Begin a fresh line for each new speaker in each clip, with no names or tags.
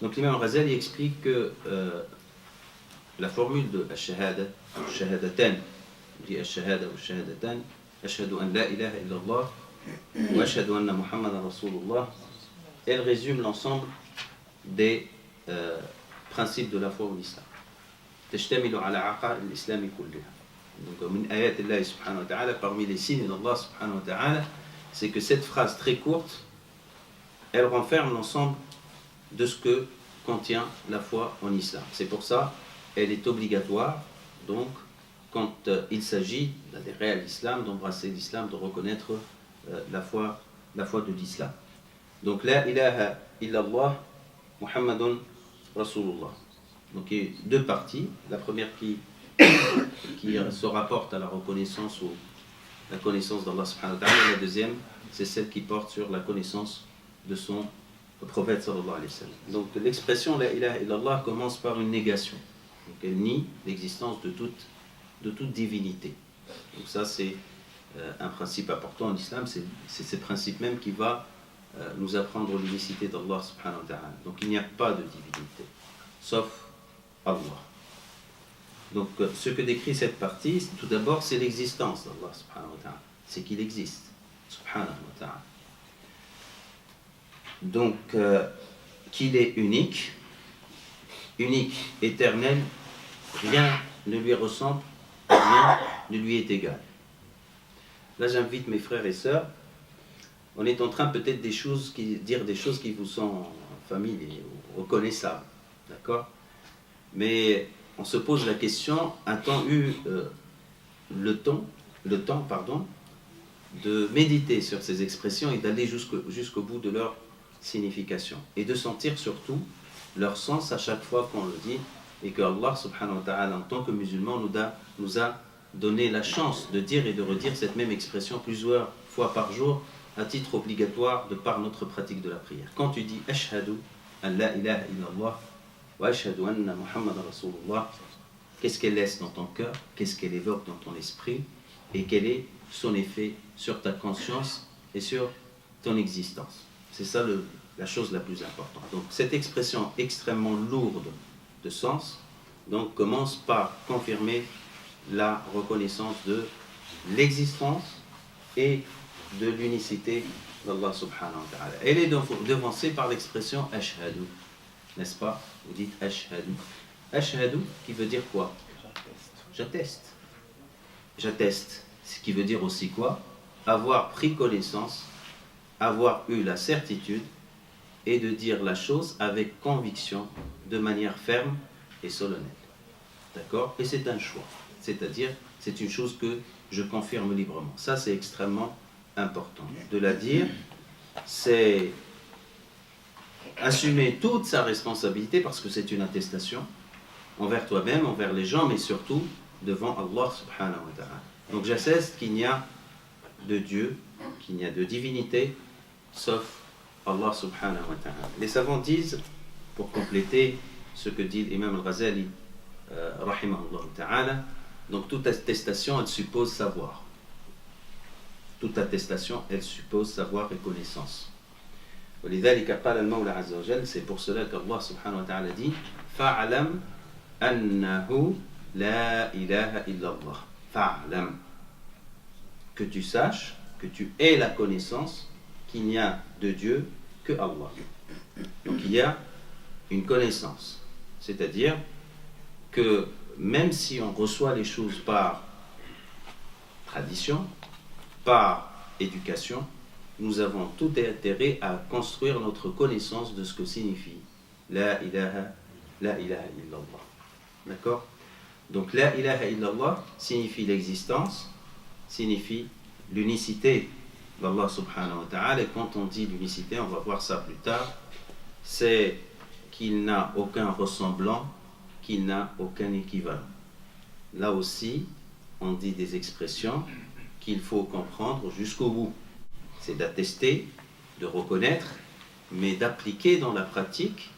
Donc l'imam Ghazali explique que la formule de Ash-Shahada, Shahadatan, on dit Ash-Shahada ou Shahadatan, Ashhadu an la ilaha illallah ou Ashhadu anna Muhammadan Rasulullah, elle résume l'ensemble des principes de la foi en islam. تشتمل على عقائد الإسلام كلها. Donc من آيات الله سبحانه وتعالى, parmi les signes d'Allah subhanahu wa ta'ala, c'est que cette phrase très courte, elle renferme l'ensemble de ce que contient la foi en islam. C'est pour ça elle est obligatoire, donc quand il s'agit d'adhérer à l'islam, d'embrasser l'islam, de reconnaître la foi de l'islam. Donc la ilaha illallah Muhammadun Rasulullah. Donc il y a deux parties. La première qui se rapporte à la reconnaissance ou la connaissance d'Allah subhanahu wa ta'ala, et la deuxième c'est celle qui porte sur la connaissance de son prophète sallallahu alayhi wa sallam. Donc l'expression la ilaha illallah commence par une négation. Donc elle nie l'existence de toute divinité. Donc ça c'est un principe important en islam, c'est ce principe même qui va nous apprendre l'unicité d'Allah subhanahu wa ta'ala. Donc il n'y a pas de divinité, sauf Allah. Donc ce que décrit cette partie, tout d'abord, c'est l'existence d'Allah subhanahu wa ta'ala. C'est qu'il existe, subhanahu wa ta'ala. Donc qu'il est unique, éternel, rien ne lui ressemble, rien ne lui est égal. Là j'invite mes frères et sœurs, on est en train peut-être dire des choses qui vous sont familières, reconnaissables, d'accord? Mais on se pose la question, a-t-on eu le temps de méditer sur ces expressions et d'aller jusqu'au bout de leur signification et de sentir surtout leur sens à chaque fois qu'on le dit, et que Allah subhanahu wa ta'ala en tant que musulman nous a donné la chance de dire et de redire cette même expression plusieurs fois par jour à titre obligatoire de par notre pratique de la prière. Quand tu dis Ashhadu an la ilaha illallah wa ashhadu anna Muhammadan Rasulullah, qu'est-ce qu'elle laisse dans ton cœur, qu'est-ce qu'elle évoque dans ton esprit et quel est son effet sur ta conscience et sur ton existence. C'est ça la chose la plus importante. Donc cette expression extrêmement lourde de sens donc commence par confirmer la reconnaissance de l'existence et de l'unicité d'Allah subhanahu wa ta'ala. Elle est devancée par l'expression ashhadu, n'est-ce pas? Vous dites ashhadu. Ashhadu qui veut dire quoi? J'atteste. J'atteste. Ce qui veut dire aussi quoi? Avoir pris connaissance, avoir eu la certitude et de dire la chose avec conviction, de manière ferme et solennelle. D'accord? Et c'est un choix. C'est-à-dire, c'est une chose que je confirme librement. Ça, c'est extrêmement important. De la dire, c'est assumer toute sa responsabilité parce que c'est une attestation envers toi-même, envers les gens, mais surtout devant Allah subhanahu wa ta'ala. Donc j'atteste qu'il n'y a de Dieu, qu'il n'y a de divinité, sauf Allah subhanahu wa ta'ala. Les savants disent, pour compléter ce que dit l'imam al-Ghazali, rahimahullah ta'ala, donc toute attestation, elle suppose savoir. Toute attestation, elle suppose savoir et connaissance. ولذلك قال المولى عز وجل, c'est pour cela qu'Allah subhanahu wa ta'ala dit فَعْلَمْ أَنَّهُ لَا إِلَهَ إِلَّا اللَّهِ فَعْلَمْ, que tu saches, que tu aies la connaissance qu'il n'y a de Dieu que Allah. Donc il y a une connaissance, c'est-à-dire que même si on reçoit les choses par tradition, par éducation, nous avons tout intérêt à construire notre connaissance de ce que signifie la ilaha illallah. D'accord? Donc la ilaha illallah signifie l'existence, signifie l'unicité d'Allah subhanahu wa ta'ala. Et quand on dit l'unicité, on va voir ça plus tard, c'est qu'il n'a aucun ressemblant, qu'il n'a aucun équivalent. Là aussi, on dit des expressions qu'il faut comprendre jusqu'au bout. C'est d'attester, de reconnaître, mais d'appliquer dans la pratique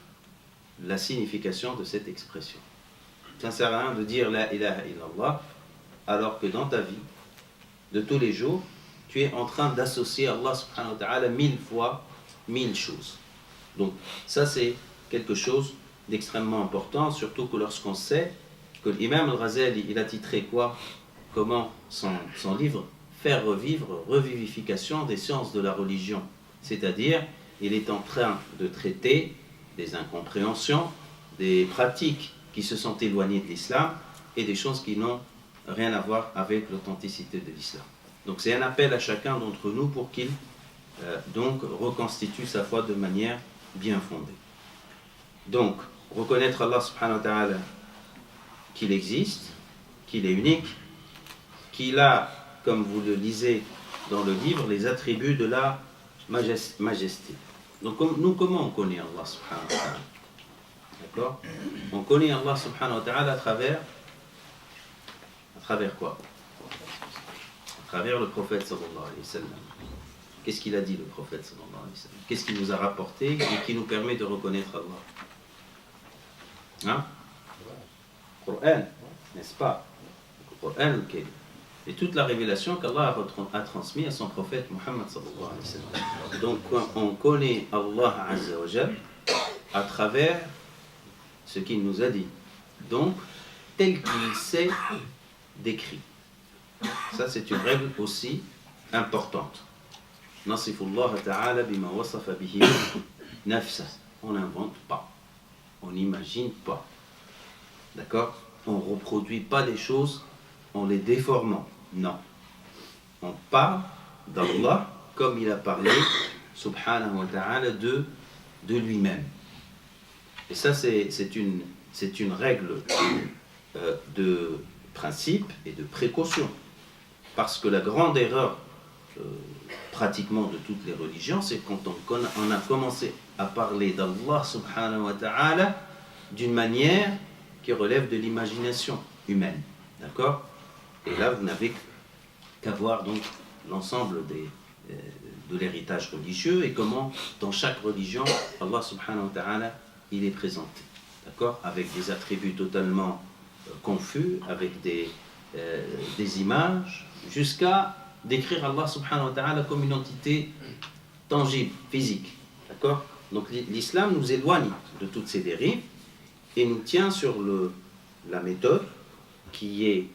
la signification de cette expression. Ça ne sert à rien de dire la ilaha illallah alors que dans ta vie de tous les jours, tu es en train d'associer Allah subhanahu wa ta'ala 1000 fois, 1000 choses. Donc ça c'est quelque chose d'extrêmement important, surtout que lorsqu'on sait que l'imam al-Ghazali, il a titré quoi? Comment son livre? Faire revivre, revivification des sciences de la religion. C'est-à-dire, il est en train de traiter des incompréhensions, des pratiques qui se sont éloignées de l'islam et des choses qui n'ont rien à voir avec l'authenticité de l'islam. Donc c'est un appel à chacun d'entre nous pour qu'il donc reconstitue sa foi de manière bien fondée. Donc, reconnaître Allah subhanahu wa ta'ala qu'il existe, qu'il est unique, qu'il a, comme vous le lisez dans le livre, les attributs de la majesté. Donc nous, comment on connaît Allah subhanahu wa ta'ala? D'accord? On connaît Allah subhanahu wa ta'ala à travers quoi? À travers le prophète sallallahu alayhi wa sallam. Qu'est-ce qu'il a dit le prophète sallallahu alayhi wa sallam? Qu'est-ce qu'il nous a rapporté et qui nous permet de reconnaître Allah? Hein? Coran, n'est-ce pas? Le Coran, okay. Et toute la révélation qu'Allah a transmise à son prophète Muhammad sallallahu alayhi wa sallam. Donc on connaît Allah azza wa jal à travers ce qu'il nous a dit. Donc, tel qu'il s'est décrit. Ça, c'est une règle aussi importante. Nasifullah ta'ala bima wasafa bihi nafsa. On n'invente pas. On n'imagine pas. D'accord? On ne reproduit pas les choses en les déformant. Non. On parle d'Allah comme il a parlé, subhanahu wa ta'ala, de lui-même. Et ça, c'est une règle de principe et de précaution. Parce que la grande erreur, pratiquement de toutes les religions, c'est quand on a commencé à parler d'Allah subhanahu wa ta'ala d'une manière qui relève de l'imagination humaine. D'accord? Et là, vous n'avez qu'à voir donc l'ensemble de l'héritage religieux et comment, dans chaque religion, Allah subhanahu wa ta'ala, il est présenté. D'accord? Avec des attributs totalement confus, avec des images, jusqu'à décrire Allah subhanahu wa ta'ala comme une entité tangible, physique. D'accord? Donc l'islam nous éloigne de toutes ces dérives et nous tient sur la méthode qui est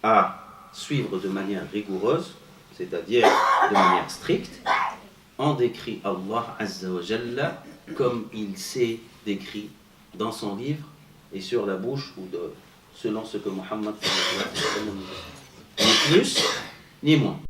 à suivre de manière rigoureuse, c'est-à-dire de manière stricte. On décrit Allah azza wa jalla comme il s'est décrit dans son livre et sur la bouche ou selon ce que Muhammad sallallahu alayhi wa sallam, ni plus ni moins.